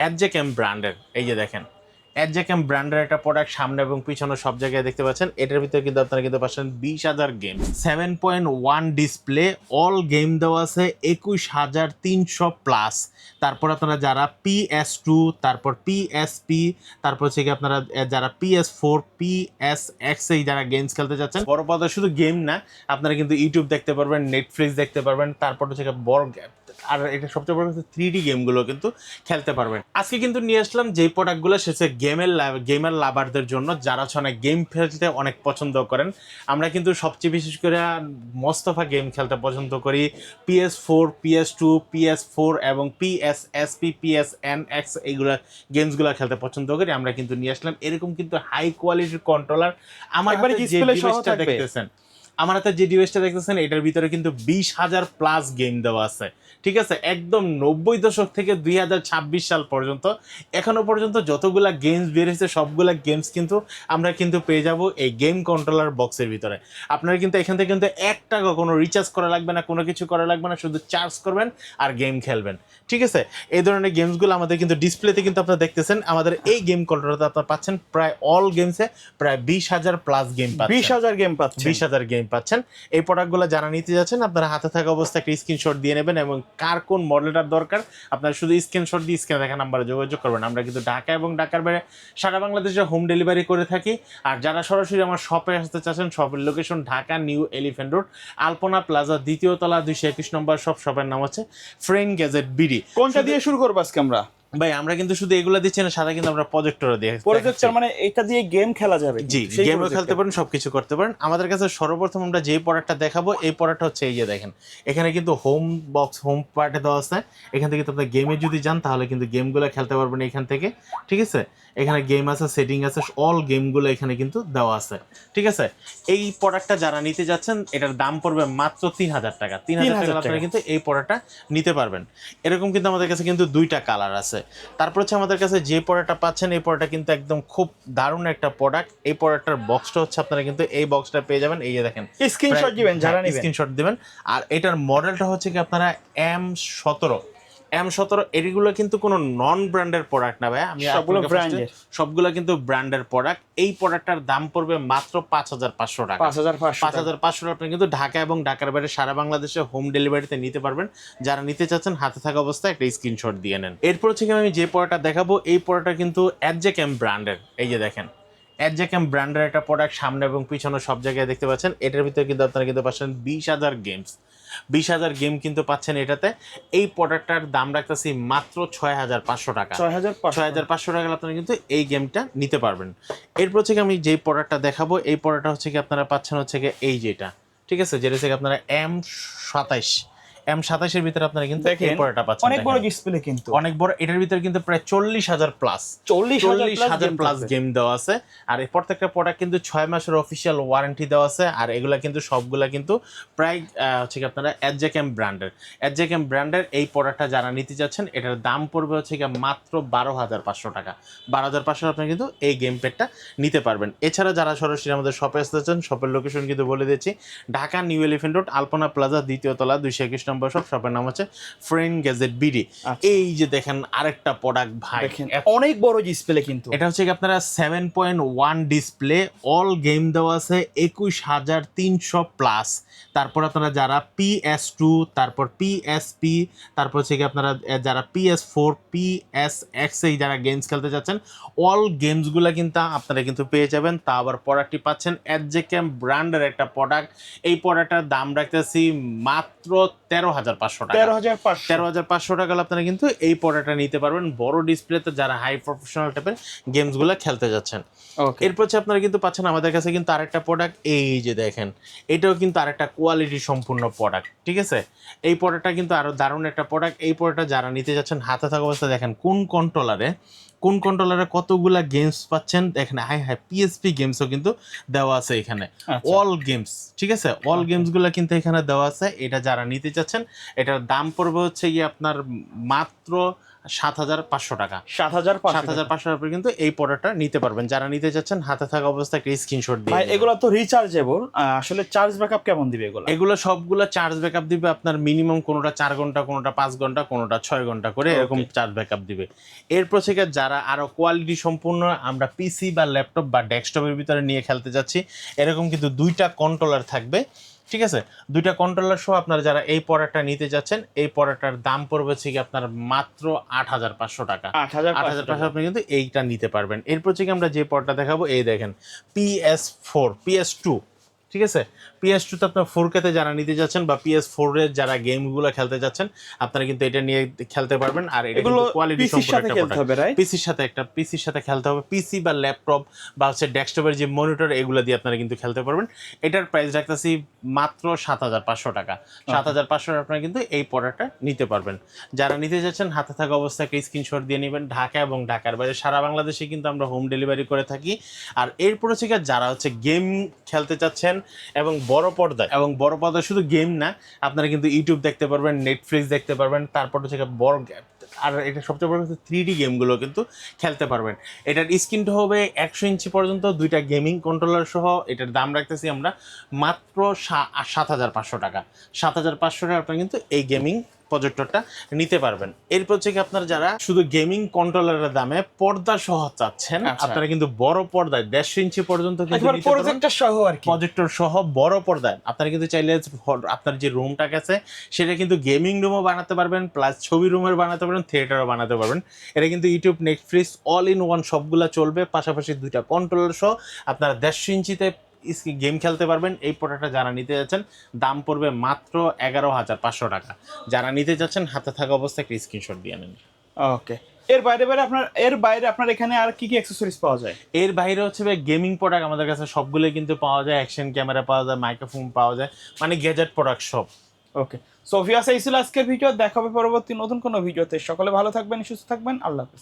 অ্যাডজেক্যাম ব্র্যান্ডের এই যে দেখেন অ্যাডজেক্যাম ব্র্যান্ডের একটা প্রোডাক্ট সামনে এবং পিছনে সব জায়গায় দেখতে পাচ্ছেন। এটার ভিতরে কিন্তু আপনারা কিন্তু পাচ্ছেন 20,000 গেম, 7.1 ডিসপ্লে, অল গেম দেওয়া আছে 21,300+। তারপর আপনারা যারা PS2, তারপর PSP, তারপর হচ্ছে কি আপনারা যারা PS4, PSX এই যারা গেমস খেলতে যাচ্ছেন, বড় পর্দা শুধু গেম না, আপনারা কিন্তু ইউটিউব দেখতে পারবেন, নেটফ্লিক্স দেখতে পারবেন, তারপর হচ্ছে বড় আর এটা সবচেয়ে বড় হচ্ছে 3D গেমগুলো কিন্তু খেলতে পারবেন। আজকে কিন্তু নিয়ে আসলাম যেই প্রোডাক্টগুলো সেটা গেমার লাভারদের জন্য, যারা হচ্ছে অনেক গেম খেলতে অনেক পছন্দ করেন। আমরা কিন্তু সবচেয়ে বিশেষ করে মোস্তফা গেম খেলতে পছন্দ করি। PS4, PS2, PS4 এবং PSSP, PSNX এইগুলো গেমসগুলো খেলতে পছন্দ করি। আমরা কিন্তু নিয়ে আসলাম এরকম কিন্তু হাই কোয়ালিটির কন্ট্রোলার। আমার হাতে যে ডিভাইসটা দেখতেছেন এটার ভিতরে কিন্তু 20,000+ গেম দেওয়া আছে। ঠিক আছে, একদম 90 দশক থেকে 2026 সাল পর্যন্ত এখনো পর্যন্ত যতগুলা গেমস বের হয়েছে সবগুলা গেমস কিন্তু আমরা কিন্তু পেয়ে যাব এই গেম কন্ট্রোলার বক্সের ভিতরে। আপনারা কিন্তু এখান থেকে কিন্তু 1 টাকা কোনো রিচার্জ করা লাগবে না, কোনো কিছু করা লাগবে না, শুধু চার্জ করবেন আর গেম খেলবেন। ঠিক আছে, এই ধরনের গেমসগুলো আমাদের কিন্তু ডিসপ্লেতে কিন্তু আপনারা দেখতেছেন। আমাদের এই গেম কন্ট্রোলারতে আপনারা পাচ্ছেন প্রায় অল গেমসে প্রায় 20,000+ গেম পাচ্ছেন। 20,000 গেম পাচ্ছেন। 20,000 গেম পাচ্ছেন। এই প্রোডাক্টগুলো যারা নিতে যাচ্ছেন আপনারা হাতে থাকা অবস্থায় একটা স্ক্রিনশট দিয়ে নেবেন এবং কার কোন মডেলটার দরকার আপনারা শুধু স্ক্রিনশট দিয়ে স্ক্রিনে দেখা নাম্বারে যোগাযোগ করবেন। আমরা কিন্তু ঢাকা এবং ঢাকার বাইরে সারা বাংলাদেশে হোম ডেলিভারি করে থাকি। আর যারা সরাসরি আমার শপে আসতে চাচ্ছেন, শপের location Dhaka new elephant road, Alpana plaza, 2য় তলা, 221 নম্বর শপের নাম হচ্ছে ফ্রেন্ড গ্যাজেট বিডি। কোনটা দিয়ে শুরু করবো আজকে আমরা? ভাই আমরা কিন্তু শুধু এগুলো দিচ্ছি না, সাথে কিন্তু আমরা প্রজেক্টরও দিয়ে প্রজেক্টর, মানে এটা দিয়ে গেম খেলা যাবে? জি, গেমও খেলতে পারেন, সবকিছু করতে পারেন। আমাদের কাছে সর্বপ্রথম আমরা যে প্রোডাক্টটা দেখাবো এই প্রোডাক্টটা হচ্ছে এই যে দেখেন, এখানে কিন্তু হোম বক্স, হোম পার্টে দেওয়া আছে। এখান থেকে কিন্তু আপনি গেমে যদি যান তাহলে কিন্তু গেমগুলো খেলতে পারবেন এখান থেকে। ঠিক আছে, এখানে গেম আছে, সেটিং আছে, অল গেমগুলো এখানে কিন্তু দেওয়া আছে। ঠিক আছে, এই প্রোডাক্টটা যারা নিতে যাচ্ছেন এটার দাম পড়বে মাত্র 3,000 টাকা। 3,000 টাকা আপনারা কিন্তু এই প্রোডাক্টটা নিতে পারবেন। এরকম কিন্তু আমাদের কাছে কিন্তু 2টা কালার আছে। তারপর হচ্ছে আমাদের কাছে যে প্রোডাক্টটা পাচ্ছেন এই প্রোডাক্টটা কিন্তু একদম খুব দারুণ একটা প্রোডাক্ট। এই প্রোডাক্টটার বক্সটা হচ্ছে আপনারা কিন্তু এই বক্সটা পেয়ে যাবেন। এই যে দেখেন, স্ক্রিনশট দিবেন যারা নেবেন, স্ক্রিনশট দিবেন। আর এটার মডেলটা হচ্ছে কি আপনারা M17। এগুলো কিন্তু কোনো নন ব্র্যান্ডের প্রোডাক্ট না ভাই, আমি সবগুলো কিন্তু ব্র্যান্ডের প্রোডাক্ট। এই প্রোডাক্টটার দাম পড়বে মাত্র 5,500 টাকা। 5,500 টাকা আপনি কিন্তু ঢাকা এবং ঢাকার বাইরে সারা বাংলাদেশে হোম ডেলিভারিতে নিতে পারবেন। যারা নিতে চাচ্ছেন হাতে থাকা অবস্থায় একটা স্ক্রিনশট দিয়ে নেন। এরপর হচ্ছে আমি যে প্রোডাক্টটা দেখাবো এই প্রোডাক্টটা কিন্তু অ্যাডজেক্যাম ব্র্যান্ডের। এই যে দেখেন অ্যাডজেক্যাম ব্র্যান্ডের একটা প্রোডাক্ট সামনে এবং পিছনে সব জায়গায় দেখতে পাচ্ছেন। এটার ভিতরে কিন্তু আপনারা কিন্তু পাচ্ছেন 20,000 গেমস, 20,000 গেম কিন্তু পাচ্ছেন এটাতে। এই প্রোডাক্টটার দাম রাখতেছি মাত্র 6,500 টাকা। 6,500 টাকা আপনারা কিন্তু এই গেমটা নিতে পারবেন। এরপর হচ্ছে আমি যেই প্রোডাক্টটা দেখাবো এই প্রোডাক্টটা হচ্ছে কি আপনারা পাচ্ছেন হচ্ছে কি এই যেটা, ঠিক আছে, যেটা হচ্ছে আপনারা M27 এর ভিতরে আপনারা কিন্তু এই প্রোডাক্টটা পাচ্ছেন। অনেক বড় ডিসপ্লে, কিন্তু অনেক বড়। এটার ভিতরে কিন্তু প্রায় 40,000+ গেম দেওয়া আছে। আর এই প্রত্যেকটা প্রোডাক্ট কিন্তু 6 মাসের অফিসিয়াল ওয়ারেন্টি দেওয়া আছে। আর এগুলা কিন্তু সবগুলা কিন্তু প্রায় হচ্ছে কি আপনারা অ্যাডজেক্যাম ব্র্যান্ডের এই প্রোডাক্টটা যারা নিতে যাচ্ছেন এটার দাম পড়বে হচ্ছে কি মাত্র 12,500 টাকা। 12,500 আপনারা কিন্তু এই গেম প্যাডটা নিতে পারবেন। এছাড়া যারা সরাসরি আমাদের শপে আসতে চান, শপের লোকেশন কিন্তু বলে দিচ্ছি, Dhaka new elephant road, Alpana plaza, 2য় তলা, 221 নম্বর শপের নাম হচ্ছে ফ্রেন্ড গ্যাজেট বিডি। এই যে দেখেন আরেকটা প্রোডাক্ট ভাই, অনেক বড় ডিসপ্লে, কিন্তু এটা হচ্ছে কি আপনারা 7.1 ডিসপ্লে, অল গেম দেওয়া আছে 21,300+। তারপর আপনারা যারা PS2, তারপর PSP, তারপর হচ্ছে কি আপনারা যারা PS4, PSX এই যারা গেমস খেলতে যাচ্ছেন অল গেমসগুলো কিন্তু আপনারা কিন্তু পেয়ে যাবেন। তা আবার প্রোডাক্টটি পাচ্ছেন অ্যাডজেক্যাম ব্র্যান্ডের একটা প্রোডাক্ট। এই প্রোডাক্টটার দাম রাখতেছি মাত্র 13,500 টাকা। 13,500 টাকা আপনারা কিন্তু এই প্রোডাক্টটা নিতে পারবেন বড় ডিসপ্লেতে যারা হাই প্রফেশনাল টাইপের গেমসগুলো খেলতে যাচ্ছেন। এরপর হচ্ছে আপনারা কিন্তু পাচ্ছেন আমাদের কাছে কিন্তু আরেকটা প্রোডাক্ট, এই যে দেখেন এটাও কিন্তু আরেকটা কোয়ালিটি সম্পূর্ণ প্রোডাক্ট। ঠিক আছে, এই প্রোডাক্টটা কিন্তু আরো দারুণ একটা প্রোডাক্ট। এই প্রোডাক্টটা যারা নিতে যাচ্ছেন হাতে থাকা অবস্থায় দেখেন কোন কন্ট্রোলারে কতগুলা গেমস পাচ্ছেন। এখানে PSP গেমসও কিন্তু দেওয়া আছে এখানে, অল গেমস। ঠিক আছে, অল গেমসগুলো কিন্তু এখানে দেওয়া আছে। এটা যারা নিতে চাচ্ছেন এটার দাম পড়বে হচ্ছে গিয়ে আপনার মাত্র 7,500 টাকা। 7,500 7,500 টাকা কিন্তু এই প্রোডাক্টটা নিতে পারবেন। যারা নিতে চাচ্ছেন হাতে থাকা অবস্থায় একটা স্ক্রিনশট দিয়ে ভাই নেবেন। এগুলো তো রিচার্জেবল, আসলে চার্জ ব্যাকআপ কেমন দিবে এগুলো? এগুলো সবগুলো চার্জ ব্যাকআপ দিবে আপনার মিনিমাম, কোনোটা 4 ঘন্টা, কোনোটা 5 ঘন্টা, কোনোটা 6 ঘন্টা করে এরকম চার্জ ব্যাকআপ দিবে। এরপর থেকে যারা আরো কোয়ালিটি সম্পূর্ণ আমরা পিসি বা ল্যাপটপ বা ডেস্কটপের ভিতরে নিয়ে খেলতে যাচ্ছি, এরকম কিন্তু 2টা কন্ট্রোলার থাকবে, ঠিক আছে? 2টা কন্ট্রোলার সহ আপনারা যারা এই প্রোডাক্টটা নিতে যাচ্ছেন, এই প্রোডাক্টটার দাম পড়বে হচ্ছে কি আপনার মাত্র 8,500 টাকা। 8,500 8,500 আপনি কিন্তু এইটা নিতে পারবেন। এরপর থেকে আমরা যে প্রোডাক্টটা দেখাবো, এই দেখেন PS4 PS2, ঠিক আছে? PS2 তো আপনার 4K তে যারা নিতে যাচ্ছেন বা PS4 এর যারা গেমগুলো খেলতে যাচ্ছেন, আপনারা কিন্তু এটা নিয়ে খেলতে পারবেন। আর এটা এগুলো কিন্তু কোয়ালিটি পিসির সম্পূর্ণ সাথে একটা খেলতে হবে, রাইট? পিসির সাথে খেলতে হবে। পিসি বা ল্যাপটপ বা হচ্ছে ডেস্কটপের যে মনিটর, এগুলো দিয়ে আপনারা কিন্তু খেলতে পারবেন। এটার প্রাইস রাখতেছি মাত্র 7,500 টাকা। 7,500 টাকা আপনারা কিন্তু এই প্রোডাক্টটা নিতে পারবেন। যারা নিতে যাচ্ছেন হাতে থাকা অবস্থায় একটা স্ক্রিনশট দিয়ে নেবেন। ঢাকা এবং ঢাকার বাইরে সারা বাংলাদেশে কিন্তু আমরা হোম ডেলিভারি করে থাকি। আর এরপরে থেকে যারা হচ্ছে গেম খেলতে চাচ্ছেন এবং বড় পর্দায় শুধু গেম না, আপনারা কিন্তু ইউটিউব দেখতে পারবেন, নেটফ্লিক্স দেখতে পারবেন, তারপর হচ্ছে বড়, আর এটা সবচেয়ে বড় হচ্ছে 3D গেমগুলো কিন্তু খেলতে পারবেন। এটার স্ক্রিনটা হবে 100 ইঞ্চি পর্যন্ত, 2টা গেমিং কন্ট্রোলার সহ। এটার দাম রাখতেছি আমরা মাত্র 7,500 টাকা। 7,500 টাকা আপনারা কিন্তু এই গেমিং প্রজেক্টরটা নিতে পারবেন। এরপর হচ্ছে কি আপনারা যারা শুধু গেমিং কন্ট্রোলারের দামে পর্দা সহ চাচ্ছেন, আপনারা কিন্তু বড় পর্দায় 150 ইঞ্চি পর্যন্ত কিন্তু নিতে পারবেন। প্রজেক্টর সহ আর কি, প্রজেক্টর সহ বড় পর্দায় আপনারা কিন্তু চাইলে আপনার যে রুমটা আছে সেটা কিন্তু গেমিং রুমও বানাতে পারবেন, প্লাস ছবি রুমের বানাতে পারবেন, থিয়েটারও বানাতে পারবেন। এটা কিন্তু YouTube, Netflix all in one সবগুলা চলবে। পাশাপাশি 2টা কন্ট্রোলার সহ আপনারা 150 ইঞ্চিতে গেম খেলতে পারবেন। এই প্রোডাক্টটা যারা নিতে যাচ্ছেন দাম পড়বে মাত্র 11,500 টাকা। যারা নিতে যাচ্ছেন হাতে থাকা অবস্থায় একটা স্ক্রিনশট দিয়ে নেন। ওকে। এর বাইরে আপনার এখানে আর কি কি অ্যাকসেসরিজ পাওয়া যায়? এর বাইরে হচ্ছে গেমিং প্রোডাক্ট আমাদের কাছে সবগুলোই কিন্তু পাওয়া যায়। অ্যাকশন ক্যামেরা পাওয়া যায়, মাইক্রোফোন পাওয়া যায়, মানে গ্যাজেট প্রোডাক্ট সব। ওকে, সো ভিউয়ার্স, এই ছিল আজকের ভিডিও। দেখা হবে পরবর্তী নতুন কোনো ভিডিওতে। সকলে ভালো থাকবেন, সুস্থ থাকবেন। আল্লাহ হাফেজ।